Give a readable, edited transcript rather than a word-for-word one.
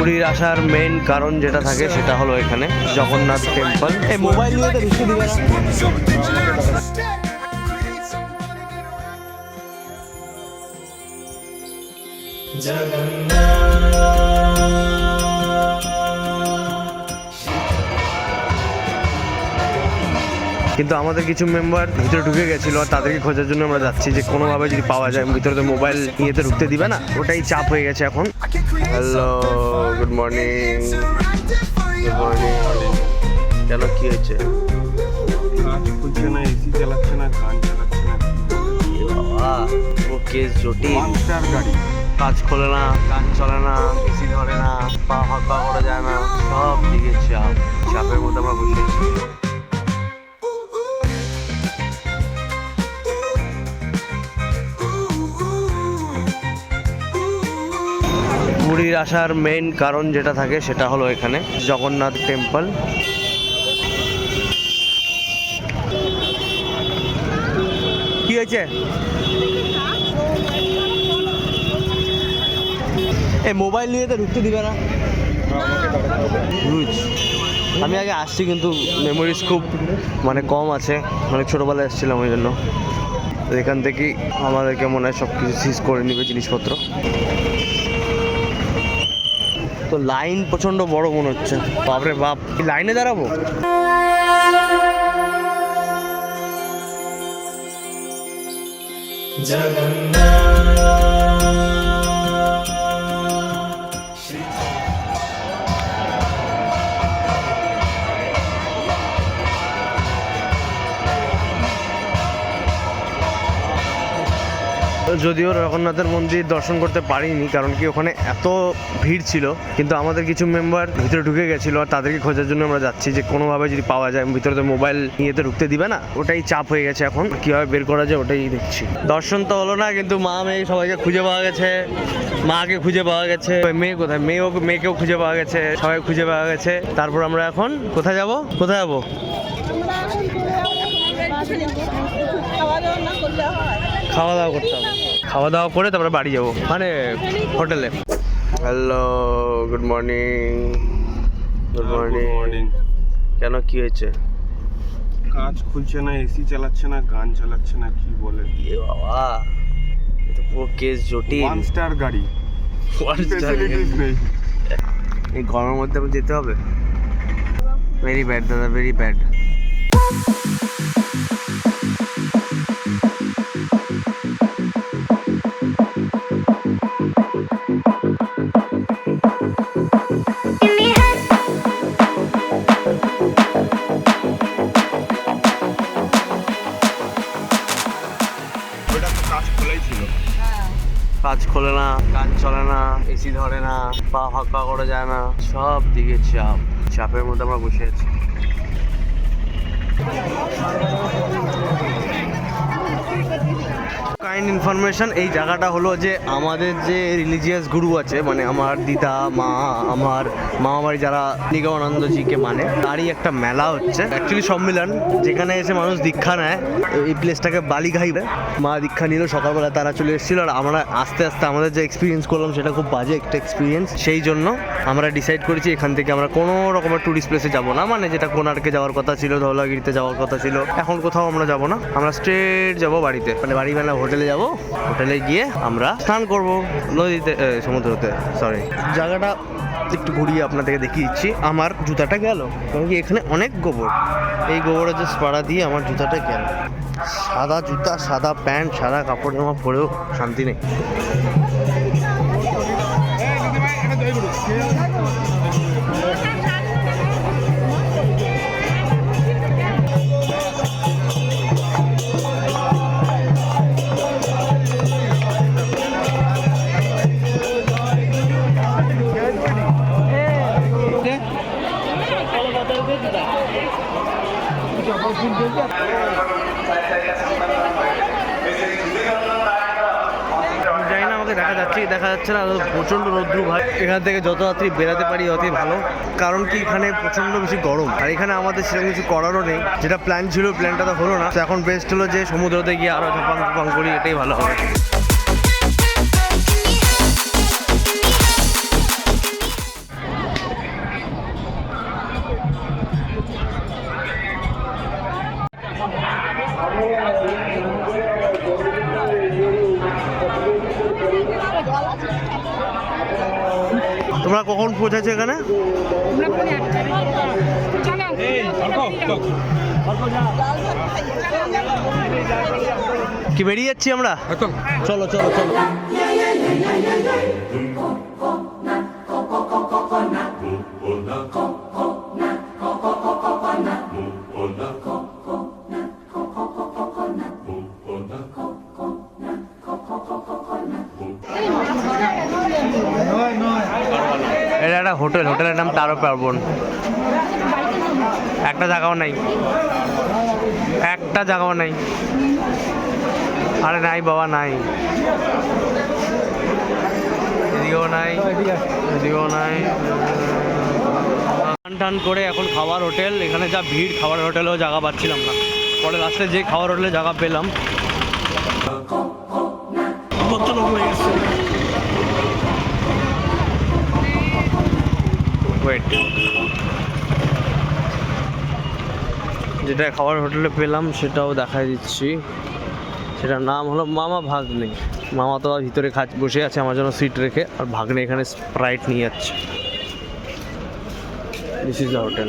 পুরীর আসার মেইন কারণ যেটা থাকে সেটা হলো এখানে জগন্নাথ টেম্পল। এই মোবাইল নিয়ে তো ঢুকতে দিবে না। কিন্তু আমাদের কিছু মেম্বার ভিতরে ঢুকে গেছিল আর তাদেরকে খোঁজার জন্য আমরা যাচ্ছি যে কোনোভাবে যদি পাওয়া যায়। ভিতরে তো মোবাইল নিয়ে তো ঢুকতে দিবে না, ওটাই চাপ হয়ে গেছে এখন। Hello, good morning. Good morning. কেন, কি হয়েছে? কাজ খুলছে না, এসি চালাচ্ছে না, গান চালাচ্ছে না। বাবা, ও কেস জটিল। মাস্টার গাড়ি কাজ খোলে না, গান চলে না, এসি ধরে না, পা হাঁকা করা যায় না, সব দিকে চাপ। চাপের মধ্যে আমরা বসে আছি। পুরীর আসার মেইন কারণ যেটা থাকে সেটা হলো এখানে জগন্নাথ টেম্পল। কি হয়েছে? এই মোবাইল নিয়ে তো ঢুকতে দিবে না। আমি আগে আসছি কিন্তু মেমোরিজ খুব কম আছে, অনেক ছোটোবেলায় এসেছিলাম ওই জন্য। এখান থেকেই আমাদেরকে মনে হয় সব কিছু সিজ করে নিবে জিনিসপত্র। তো লাইন প্রচণ্ড বড় মনে হচ্ছে। বাপরে বাপ, লাইনে দাঁড়াবো? যদিও জগন্নাথের মন্দির দর্শন করতে পারিনি, কারণ কি ওখানে এত ভিড় ছিল। কিন্তু আমাদের কিছু মেম্বার ভিতরে ঢুকে গেছিলো আর তাদেরকে খোঁজার জন্য আমরা যাচ্ছি যে কোনোভাবে যদি পাওয়া যায়। ভিতরে তো মোবাইল নিয়ে তো ঢুকতে দিবে না, ওটাই চাপ হয়ে গেছে এখন। কীভাবে বের করা যায় ওটাই দেখছি। দর্শন তো হলো না, কিন্তু মা মেয়ে সবাইকে খুঁজে পাওয়া গেছে। মাকে খুঁজে পাওয়া গেছে, মেয়ে কোথায়, মেয়েকেও খুঁজে পাওয়া গেছে, সবাই খুঁজে পাওয়া গেছে। তারপর আমরা এখন কোথায় যাব? কোথায় যাবো? খাওয়া দাওয়া করতে হবে। খাওয়া দাওয়া করে তারপরে বাড়ি যাবো, হোটেলে। Hello, good morning. Good morning. কেন, কি হয়েছে? কাজ খুলছে না, এসি চালাচ্ছে না, গান চালাচ্ছে না, কি বলে? এ বাবা, এটা পুরো কেস জটিল। মাস্টার গাড়ি, ফ্যাসিলিটিস নেই। এই গরমের মধ্যে যেতে হবে? ভেরি ব্যাড দাদা, ভেরি ব্যাড। কাজ খোলে না, গান চলে না, এসি ধরে না, পা হাঁকা করা যায় না, সব দিকে চাপ। চাপের মধ্যে আমরা বসে আছি। কাইন্ড ইনফরমেশন, এই জায়গাটা হলো যে আমাদের যে রিলিজিয়াস গুরু আছে, আমার দিদা, মা, আমার মামাবাড়ি যারা নিগমানন্দজিকে তারই একটা মেলা হচ্ছে, অ্যাকচুয়ালি সম্মেলন, যেখানে এসে মানুষ দীক্ষা নেয়। এই প্লেসটাকে বালিঘাইবে। মা দীক্ষা নিল সকালবেলা, তারা চলে এসেছিল। আর আমরা আস্তে আস্তে আমাদের যে এক্সপিরিয়েন্স করলাম সেটা খুব বাজে একটা এক্সপিরিয়েন্স। সেই জন্য আমরা ডিসাইড করেছি এখান থেকে আমরা কোনো রকমের টুরিস্ট প্লেসে যাবো না। যেটা কোণার্কে যাওয়ার কথা ছিল, ধওলাগিরিতে যাওয়ার কথা ছিল, এখন কোথাও আমরা যাবো না। আমরা স্ট্রেট যাবো বাড়িতে, বাড়ি হোটেলে যাব। হোটেলে গিয়ে আমরা স্নান করব নদীতে, সমুদ্রতে। সরি, জায়গাটা একটু ঘুরিয়ে আপনাদেরকে দেখিয়ে দিচ্ছি। আমার জুতাটা গেল, কারণ কি এখানে অনেক গোবর। এই গোবরের যে স্পাড়া দিয়ে আমার জুতাটা গেল। সাদা জুতা, সাদা প্যান্ট, সাদা কাপড় জামা পরেও শান্তি নেই। জানি না আমাকে দেখা যাচ্ছে না, প্রচণ্ড রৌদ্র ভাই। এখান থেকে যত রাত্রি বেরাতে পারি ততই ভালো, কারণ কি এখানে প্রচণ্ড বেশি গরম। আর এখানে আমাদের সেরকম কিছু করারও নেই। যেটা প্ল্যান ছিল, প্ল্যানটা তো হলো না। তো এখন বেস্ট হলো যে সমুদ্রতে গিয়ে আরও ঝাপাং করি, এটাই ভালো হবে। তোমরা কখন পৌঁছেছো এখানে? আমরা পরে চলো কি বেরিয়ে যাচ্ছি আমরা? চলো চলো চলো। এটা একটা হোটেল, হোটেলের নাম তারো পার্বণ। একটা জায়গাও নাই, একটা জায়গাও নাই। আরে নাই বাবা, নাই, এদিকেও নাই, এদিকেও নাই। টান টান করে এখন খাবার হোটেল, এখানে যা ভিড়, খাবার হোটেলেও জায়গা পাচ্ছিলাম না। পরে লাস্টে যে খাবার হোটেলে জায়গা পেলাম। ওয়েট, যেটা খাবার হোটেলে পেলাম সেটাও দেখাই দিচ্ছি। সেটার নাম হলো মামা ভাগ্নে। মামা তো ভিতরে বসে আছে আমার জন্য সিট রেখে, আর ভাগ্নে এখানে স্প্রাইট নিয়ে যাচ্ছে। This is the hotel.